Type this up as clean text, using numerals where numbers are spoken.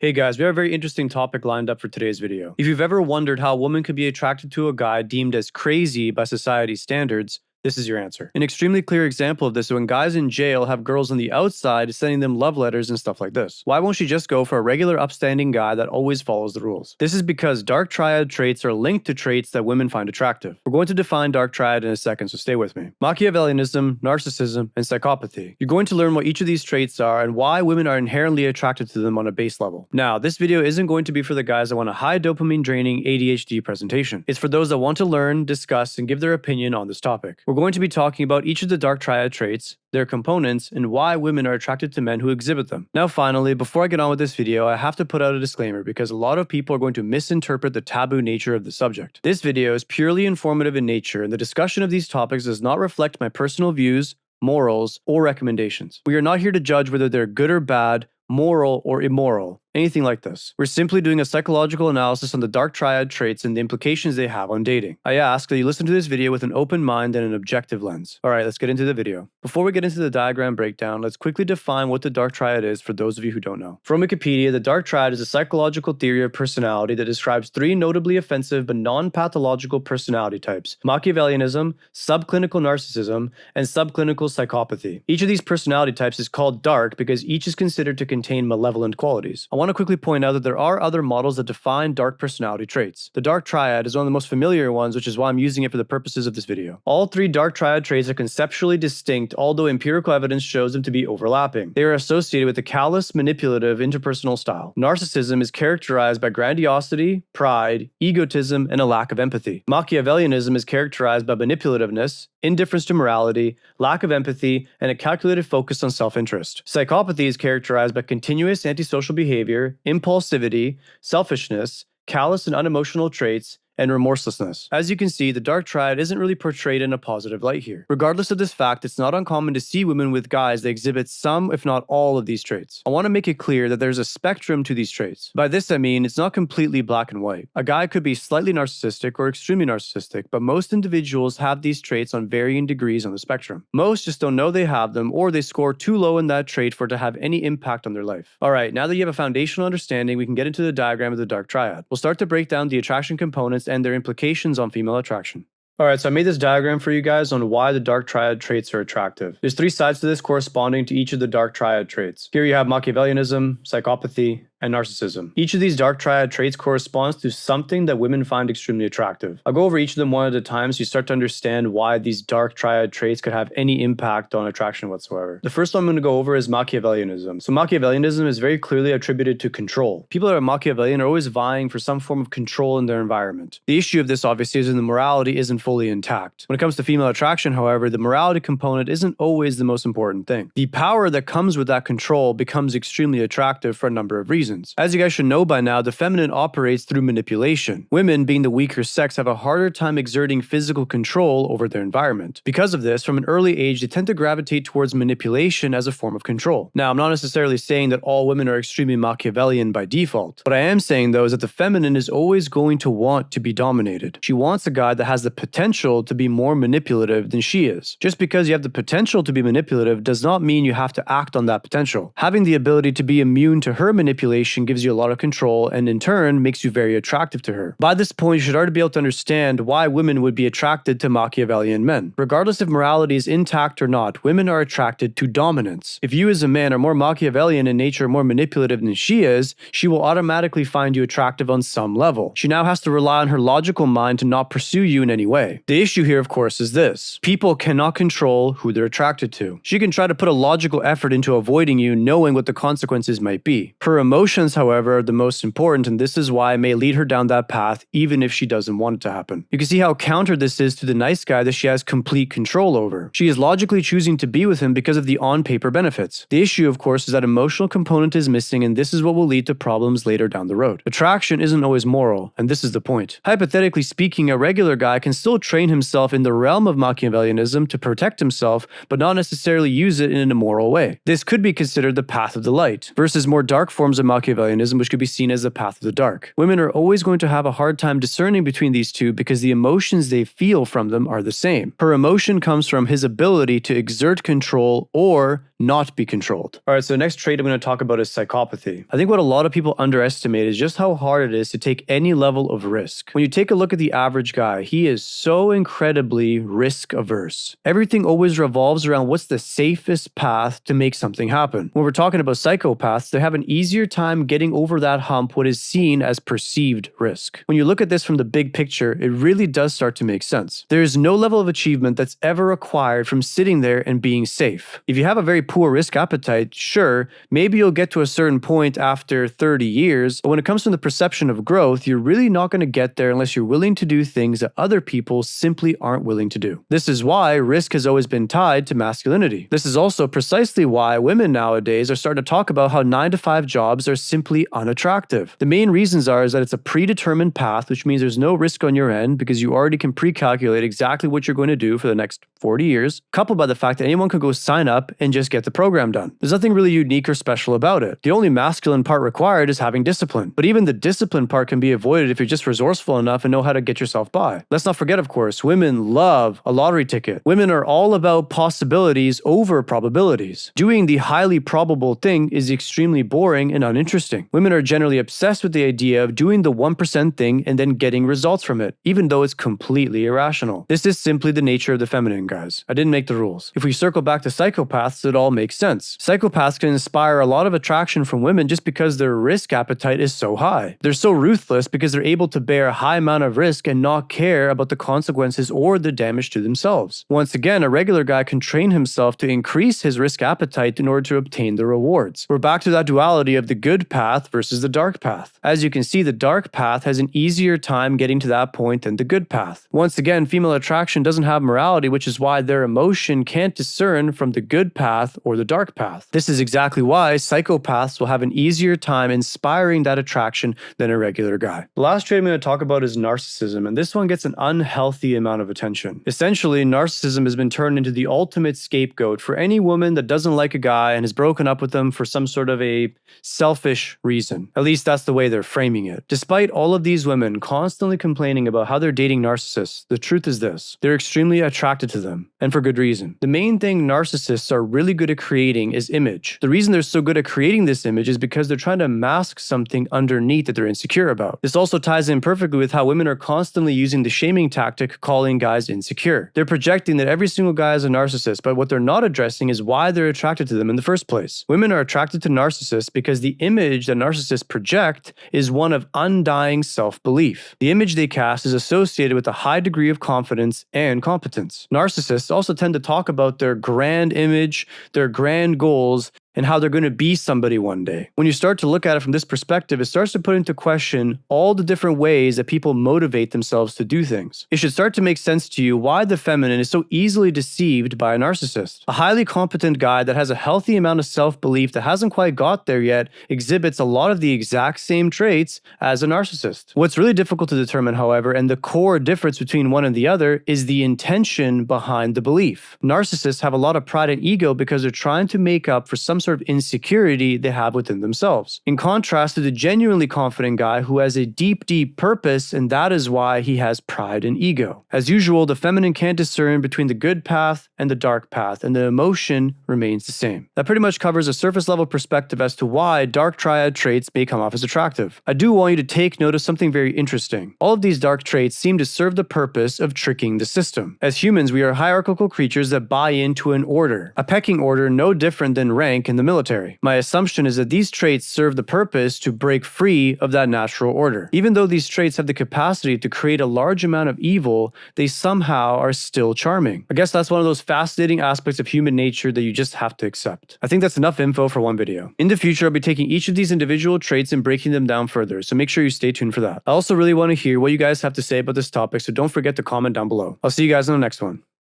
Hey guys, we have a very interesting topic lined up for today's video. If you've ever wondered how a woman could be attracted to a guy deemed as crazy by society's standards, this is your answer. An extremely clear example of this is when guys in jail have girls on the outside sending them love letters and stuff like this. Why won't she just go for a regular upstanding guy that always follows the rules? This is because dark triad traits are linked to traits that women find attractive. We're going to define dark triad in a second, so stay with me. Machiavellianism, narcissism, and psychopathy. You're going to learn what each of these traits are and why women are inherently attracted to them on a base level. Now, this video isn't going to be for the guys that want a high dopamine draining ADHD presentation. It's for those that want to learn, discuss, and give their opinion on this topic. We're going to be talking about each of the dark triad traits, their components, and why women are attracted to men who exhibit them. Now finally, before I get on with this video, I have to put out a disclaimer because a lot of people are going to misinterpret the taboo nature of the subject. This video is purely informative in nature, and the discussion of these topics does not reflect my personal views, morals, or recommendations. We are not here to judge whether they're good or bad, moral or immoral, anything like this. We're simply doing a psychological analysis on the dark triad traits and the implications they have on dating. I ask that you listen to this video with an open mind and an objective lens. Alright, let's get into the video. Before we get into the diagram breakdown, let's quickly define what the dark triad is for those of you who don't know. From Wikipedia, the dark triad is a psychological theory of personality that describes three notably offensive but non-pathological personality types: Machiavellianism, subclinical narcissism, and subclinical psychopathy. Each of these personality types is called dark because each is considered to contain malevolent qualities. I want to quickly point out that there are other models that define dark personality traits. The dark triad is one of the most familiar ones, which is why I'm using it for the purposes of this video. All three dark triad traits are conceptually distinct, although empirical evidence shows them to be overlapping. They are associated with a callous, manipulative, interpersonal style. Narcissism is characterized by grandiosity, pride, egotism, and a lack of empathy. Machiavellianism is characterized by manipulativeness, indifference to morality, lack of empathy, and a calculated focus on self-interest. Psychopathy is characterized by continuous antisocial behavior, impulsivity, selfishness, callous and unemotional traits, and remorselessness. As you can see, the dark triad isn't really portrayed in a positive light here. Regardless of this fact, it's not uncommon to see women with guys that exhibit some, if not all, of these traits. I want to make it clear that there's a spectrum to these traits. By this I mean it's not completely black and white. A guy could be slightly narcissistic or extremely narcissistic, but most individuals have these traits on varying degrees on the spectrum. Most just don't know they have them, or they score too low in that trait for it to have any impact on their life. Alright, now that you have a foundational understanding, we can get into the diagram of the dark triad. We'll start to break down the attraction components and their implications on female attraction. Alright, so I made this diagram for you guys on why the dark triad traits are attractive. There's three sides to this corresponding to each of the dark triad traits. Here you have Machiavellianism, psychopathy, and narcissism. Each of these dark triad traits corresponds to something that women find extremely attractive. I'll go over each of them one at a time so you start to understand why these dark triad traits could have any impact on attraction whatsoever. The first one I'm going to go over is Machiavellianism. So Machiavellianism is very clearly attributed to control. People that are Machiavellian are always vying for some form of control in their environment. The issue of this obviously is that the morality isn't fully intact. When it comes to female attraction, however, the morality component isn't always the most important thing. The power that comes with that control becomes extremely attractive for a number of reasons. As you guys should know by now, the feminine operates through manipulation. Women, being the weaker sex, have a harder time exerting physical control over their environment. Because of this, from an early age, they tend to gravitate towards manipulation as a form of control. Now, I'm not necessarily saying that all women are extremely Machiavellian by default. What I am saying, though, is that the feminine is always going to want to be dominated. She wants a guy that has the potential to be more manipulative than she is. Just because you have the potential to be manipulative does not mean you have to act on that potential. Having the ability to be immune to her manipulation gives you a lot of control and in turn makes you very attractive to her. By this point, you should already be able to understand why women would be attracted to Machiavellian men. Regardless if morality is intact or not, women are attracted to dominance. If you as a man are more Machiavellian in nature, more manipulative than she is, she will automatically find you attractive on some level. She now has to rely on her logical mind to not pursue you in any way. The issue here, of course, is this: people cannot control who they're attracted to. She can try to put a logical effort into avoiding you, knowing what the consequences might be. Her emotions, however, are the most important, and this is why it may lead her down that path even if she doesn't want it to happen. You can see how counter this is to the nice guy that she has complete control over. She is logically choosing to be with him because of the on-paper benefits. The issue, of course, is that emotional component is missing, and this is what will lead to problems later down the road. Attraction isn't always moral, and this is the point. Hypothetically speaking, a regular guy can still train himself in the realm of Machiavellianism to protect himself, but not necessarily use it in an immoral way. This could be considered the path of the light, versus more dark forms of Machiavellianism, which could be seen as the path of the dark. Women are always going to have a hard time discerning between these two because the emotions they feel from them are the same. Her emotion comes from his ability to exert control or not be controlled. Alright, so the next trait I'm going to talk about is psychopathy. I think what a lot of people underestimate is just how hard it is to take any level of risk. When you take a look at the average guy, he is so incredibly risk averse. Everything always revolves around what's the safest path to make something happen. When we're talking about psychopaths, they have an easier time getting over that hump what is seen as perceived risk. When you look at this from the big picture, it really does start to make sense. There is no level of achievement that's ever acquired from sitting there and being safe. If you have a very poor risk appetite, sure, maybe you'll get to a certain point after 30 years, but when it comes from the perception of growth, you're really not going to get there unless you're willing to do things that other people simply aren't willing to do. This is why risk has always been tied to masculinity. This is also precisely why women nowadays are starting to talk about how 9-to-5 jobs are simply unattractive. The main reasons is that it's a predetermined path, which means there's no risk on your end because you already can pre-calculate exactly what you're going to do for the next 40 years, coupled by the fact that anyone could go sign up and just get the program done. There's nothing really unique or special about it. The only masculine part required is having discipline. But even the discipline part can be avoided if you're just resourceful enough and know how to get yourself by. Let's not forget, of course, women love a lottery ticket. Women are all about possibilities over probabilities. Doing the highly probable thing is extremely boring and uninteresting. Women are generally obsessed with the idea of doing the 1% thing and then getting results from it, even though it's completely irrational. This is simply the nature of the feminine, guys. I didn't make the rules. If we circle back to psychopaths, it all makes sense. Psychopaths can inspire a lot of attraction from women just because their risk appetite is so high. They're so ruthless because they're able to bear a high amount of risk and not care about the consequences or the damage to themselves. Once again, a regular guy can train himself to increase his risk appetite in order to obtain the rewards. We're back to that duality of the good path versus the dark path. As you can see, the dark path has an easier time getting to that point than the good path. Once again, female attraction doesn't have morality, which is why their emotion can't discern from the good path or the dark path. This is exactly why psychopaths will have an easier time inspiring that attraction than a regular guy. The last trait I'm going to talk about is narcissism, and this one gets an unhealthy amount of attention. Essentially, narcissism has been turned into the ultimate scapegoat for any woman that doesn't like a guy and has broken up with them for some sort of a selfish reason. At least that's the way they're framing it. Despite all of these women constantly complaining about how they're dating narcissists, the truth is this: they're extremely attracted to them, and for good reason. The main thing narcissists are really good at creating is image. The reason they're so good at creating this image is because they're trying to mask something underneath that they're insecure about. This also ties in perfectly with how women are constantly using the shaming tactic, calling guys insecure. They're projecting that every single guy is a narcissist, but what they're not addressing is why they're attracted to them in the first place. Women are attracted to narcissists because the image that narcissists project is one of undying self-belief. The image they cast is associated with a high degree of confidence and competence. Narcissists also tend to talk about their grand image, their grand goals, and how they're going to be somebody one day. When you start to look at it from this perspective, it starts to put into question all the different ways that people motivate themselves to do things. It should start to make sense to you why the feminine is so easily deceived by a narcissist. A highly competent guy that has a healthy amount of self-belief that hasn't quite got there yet exhibits a lot of the exact same traits as a narcissist. What's really difficult to determine, however, and the core difference between one and the other, is the intention behind the belief. Narcissists have a lot of pride and ego because they're trying to make up for some sort of insecurity they have within themselves. In contrast to the genuinely confident guy who has a deep, deep purpose, and that is why he has pride and ego. As usual, the feminine can't discern between the good path and the dark path, and the emotion remains the same. That pretty much covers a surface level perspective as to why dark triad traits may come off as attractive. I do want you to take note of something very interesting. All of these dark traits seem to serve the purpose of tricking the system. As humans, we are hierarchical creatures that buy into an order, a pecking order no different than rank in the military. My assumption is that these traits serve the purpose to break free of that natural order. Even though these traits have the capacity to create a large amount of evil, they somehow are still charming. I guess that's one of those fascinating aspects of human nature that you just have to accept. I think that's enough info for one video. In the future, I'll be taking each of these individual traits and breaking them down further, so make sure you stay tuned for that. I also really want to hear what you guys have to say about this topic, so don't forget to comment down below. I'll see you guys in the next one.